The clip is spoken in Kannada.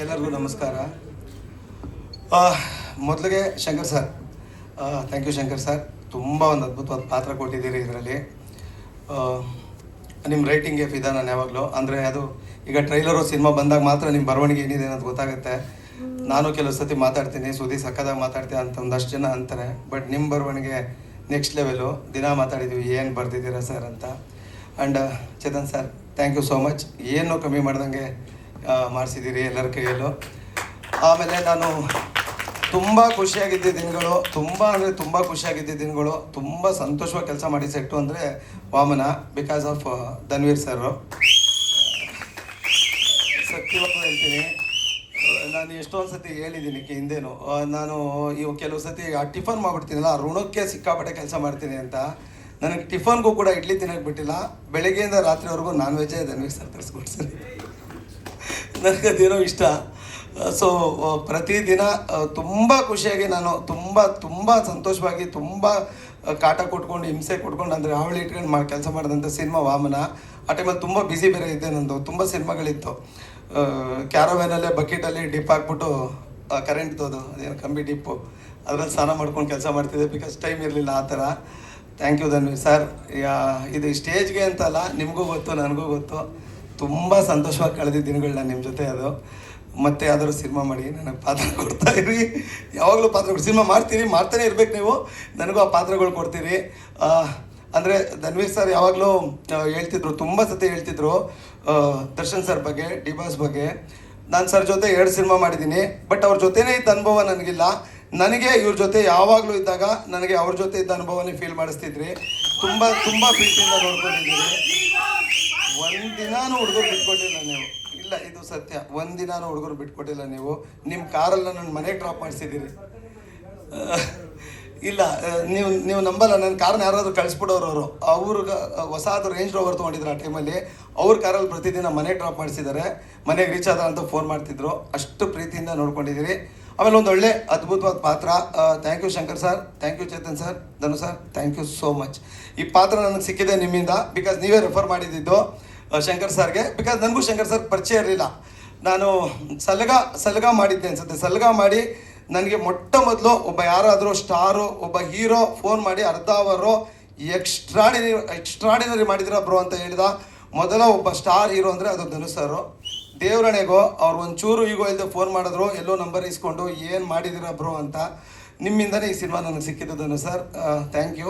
ಎಲ್ಲರಿಗೂ ನಮಸ್ಕಾರ. ಮೊದಲಿಗೆ Shankar sir, thank you Shankar sir. ತುಂಬ ಒಂದು ಅದ್ಭುತವಾದ ಪಾತ್ರ ಕೊಟ್ಟಿದ್ದೀರಿ ಇದರಲ್ಲಿ. ನಿಮ್ಮ ರೈಟಿಂಗ್ಗೆ ಫಿದಾ ನಾನು ಯಾವಾಗಲೂ. ಅಂದರೆ ಅದು ಈಗ ಟ್ರೈಲರು ಸಿನಿಮಾ ಬಂದಾಗ ಮಾತ್ರ ನಿಮ್ಮ ಬರವಣಿಗೆ ಏನಿದೆ ಅನ್ನೋದು ಗೊತ್ತಾಗುತ್ತೆ. ನಾನು ಕೆಲವು ಸತಿ ಮಾತಾಡ್ತೀನಿ, ಸುದ್ದಿ ಸಕ್ಕದಾಗ ಮಾತಾಡ್ತೀನಿ ಅಂತ ಒಂದಷ್ಟು ಜನ ಅಂತಾರೆ. ಬಟ್ ನಿಮ್ಮ ಬರವಣಿಗೆ ನೆಕ್ಸ್ಟ್ ಲೆವೆಲು. ದಿನ ಮಾತಾಡಿದ್ದೀವಿ ಏನು ಬರ್ದಿದ್ದೀರಾ ಸರ್ ಅಂತ. And Chetan sir, thank you so much. ಏನೂ ಕಮ್ಮಿ ಮಾಡ್ದಂಗೆ ಮಾಡಿಸಿದ್ದೀರಿ ಎಲ್ಲರ ಕೈಯಲ್ಲೂ. ಆಮೇಲೆ ನಾನು ತುಂಬ ಖುಷಿಯಾಗಿದ್ದ ದಿನಗಳು, ತುಂಬ ಖುಷಿಯಾಗಿದ್ದ ದಿನಗಳು, ತುಂಬ ಸಂತೋಷವಾಗಿ ಕೆಲಸ ಮಾಡಿ ಸೆಟ್ಟು ಅಂದರೆ Vamana, because of Dhanveer sir. ಸತ್ಯವಾಗಿ ಹೇಳ್ತೀನಿ, ನಾನು ಎಷ್ಟೊಂದು ಸತಿ ಹೇಳಿದ್ದೀನಿ ಹಿಂದೇನು, ನಾನು ಇವು ಕೆಲವು ಸತಿ ಟಿಫನ್ ಮಾಡಿಬಿಡ್ತೀನಲ್ಲ, ಋಣಕ್ಕೆ ಸಿಕ್ಕಾಪಟ್ಟೆ ಕೆಲಸ ಮಾಡ್ತೀನಿ ಅಂತ. ನನಗೆ ಟಿಫನ್ಗೂ ಕೂಡ ಇಡ್ಲಿ ತಿನ್ನೋಕ್ಕೆ ಬಿಟ್ಟಿಲ್ಲ. ಬೆಳಗ್ಗೆಯಿಂದ ರಾತ್ರಿವರೆಗೂ ನಾನ್ ವೆಜ್ಜೇ ಧನ್ವೀರ್ ಸರ್ ತರಿಸ್ಕೊಡ್ತೀನಿ. ನನಗದೇನೋ ಇಷ್ಟ. ಸೊ ಪ್ರತಿದಿನ ತುಂಬ ಖುಷಿಯಾಗಿ ನಾನು ತುಂಬ ಸಂತೋಷವಾಗಿ, ತುಂಬ ಕಾಟ ಕೊಟ್ಕೊಂಡು, ಹಿಂಸೆ ಕೊಟ್ಕೊಂಡು, ಅಂದರೆ ಅವಳಿ ಇಟ್ಕೊಂಡು ಕೆಲಸ ಮಾಡಿದಂಥ ಸಿನಿಮಾ ವಾಮನ. ಆ ಟೈಮಲ್ಲಿ ತುಂಬ ಬ್ಯುಸಿ ಬೇರೆ ಇದ್ದೆ. ನಂದು ತುಂಬ ಸಿನಿಮಾಗಳಿತ್ತು. ಕ್ಯಾರವ್ಯಾನಲ್ಲೇ ಬಕೆಟಲ್ಲಿ ಡಿಪ್ ಹಾಕ್ಬಿಟ್ಟು ಕರೆಂಟ್ದು ಅದೇನು ಕಂಬಿ ಡಿಪ್ಪು ಅದರಲ್ಲಿ ಸ್ನಾನ ಮಾಡ್ಕೊಂಡು ಕೆಲಸ ಮಾಡ್ತಿದ್ದೆ, ಬಿಕಾಸ್ ಟೈಮ್ ಇರಲಿಲ್ಲ ಆ ಥರ. Thank you Dhanveer sir. ಇದು ಸ್ಟೇಜ್ಗೆ ಅಂತಲ್ಲ, ನಿಮಗೂ ಗೊತ್ತು, ನನಗೂ ಗೊತ್ತು. ತುಂಬ ಸಂತೋಷವಾಗಿ ಕಳೆದಿದ್ದ ದಿನಗಳನ್ನ ನಿಮ್ಮ ಜೊತೆ. ಅದು ಮತ್ತೆ ಯಾವ್ದಾದ್ರು ಸಿನಿಮಾ ಮಾಡಿ ನನಗೆ ಪಾತ್ರ ಕೊಡ್ತಾಯಿರಿ. ಯಾವಾಗಲೂ ಪಾತ್ರಗಳು ಸಿನಿಮಾ ಮಾಡ್ತಾನೆ ಇರ್ಬೇಕು ನೀವು. ನನಗೂ ಆ ಪಾತ್ರಗಳು ಕೊಡ್ತೀರಿ. ಅಂದರೆ ಧನ್ವೀರ್ ಸರ್ ಯಾವಾಗಲೂ ಹೇಳ್ತಿದ್ರು, ತುಂಬ ಸತಿ ಹೇಳ್ತಿದ್ರು ದರ್ಶನ್ ಸರ್ ಬಗ್ಗೆ, ಡಿ ಬಾಸ್ ಬಗ್ಗೆ. ನಾನು ಸರ್ ಜೊತೆ 2 ಸಿನಿಮಾ ಮಾಡಿದ್ದೀನಿ, ಬಟ್ ಅವ್ರ ಜೊತೆನೇ ಇದ್ದ ಅನುಭವ ನನಗಿಲ್ಲ. ನನಗೆ ಇವ್ರ ಜೊತೆ ಯಾವಾಗಲೂ ಇದ್ದಾಗ ನನಗೆ ಅವ್ರ ಜೊತೆ ಇದ್ದ ಅನುಭವನೇ ಫೀಲ್ ಮಾಡಿಸ್ತಿದ್ರಿ. ತುಂಬ ಪ್ರೀತಿಯಿಂದ ನೋಡ್ಕೊಂಡಿದ್ದೀರಿ. ಒಂದಿನಾನು ಹುಡುಗರು ಬಿಟ್ಕೊಟ್ಟಿಲ್ಲ ನೀವು. ಇಲ್ಲ, ಇದು ಸತ್ಯ. ಒಂದಿನಾನು ಹುಡುಗರು ಬಿಟ್ಕೊಟ್ಟಿಲ್ಲ ನೀವು. ನಿಮ್ಮ ಕಾರಲ್ಲಿ ನನ್ನ ಮನೆಗೆ ಡ್ರಾಪ್ ಮಾಡಿಸಿದ್ದೀರಿ. ಇಲ್ಲ, ನೀವು ನಂಬಲ್ಲ, ನನ್ನ ಕಾರನ್ನ ಯಾರಾದರೂ ಕಳಿಸ್ಬಿಡೋರು. ಅವ್ರಿಗೆ ಹೊಸಾದು ರೇಂಜ್ ರೋವರ್ ತೊಗೊಂಡಿದ್ರು ಆ ಟೈಮಲ್ಲಿ. ಅವ್ರ ಕಾರಲ್ಲಿ ಪ್ರತಿದಿನ ಮನೆಗೆ ಡ್ರಾಪ್ ಮಾಡಿಸಿದ್ದಾರೆ. ಮನೆಗೆ ರೀಚ್ ಆದ ಅಂತ ಫೋನ್ ಮಾಡ್ತಿದ್ರು. ಅಷ್ಟು ಪ್ರೀತಿಯಿಂದ ನೋಡ್ಕೊಂಡಿದ್ದೀರಿ. ಆಮೇಲೆ ಒಂದು ಒಳ್ಳೆ ಅದ್ಭುತವಾದ ಪಾತ್ರ. Thank you Shankar sir, thank you Chetan sir, Dhanu sir, thank you so much. ಈ ಪಾತ್ರ ನನಗೆ ಸಿಕ್ಕಿದೆ ನಿಮ್ಮಿಂದ, ಬಿಕಾಸ್ ನೀವೇ ರೆಫರ್ ಮಾಡಿದ್ದು ಶಂಕರ್ ಸರ್ಗೆ. ಬಿಕಾಸ್ ನನಗೂ ಶಂಕರ್ ಸರ್ ಪರಿಚಯ ಇರಲಿಲ್ಲ. ನಾನು ಸಲಗ ಮಾಡಿದ್ದೆ ಅನ್ಸುತ್ತೆ. ಸಲಗ ಮಾಡಿ ನನಗೆ ಮೊಟ್ಟ ಮೊದಲು ಒಬ್ಬ ಯಾರಾದರೂ ಸ್ಟಾರು, ಒಬ್ಬ ಹೀರೋ ಫೋನ್ ಮಾಡಿ ಅರ್ಧ ಅವರು ಎಕ್ಸ್ಟ್ರಾಡಿನರಿ ಮಾಡಿದಿರ ಬ್ರೋ ಅಂತ ಹೇಳಿದ ಮೊದಲ ಒಬ್ಬ ಸ್ಟಾರ್ ಹೀರೋ ಅಂದರೆ ಅದು ಧನು ಸರ್. ದೇವರಣೆಗೋ ಅವ್ರು ಒಂಚೂರು ಈಗೋ ಇಲ್ಲದೆ ಫೋನ್ ಮಾಡಿದ್ರು, ಎಲ್ಲೋ ನಂಬರ್ ಇಸ್ಕೊಂಡು ಏನು ಮಾಡಿದಿರ ಬ್ರೋ ಅಂತ. ನಿಮ್ಮಿಂದನೇ ಈ ಸಿನಿಮಾ ನನಗೆ ಸಿಕ್ಕಿದ್ದು ಧನು ಸರ್. Thank you.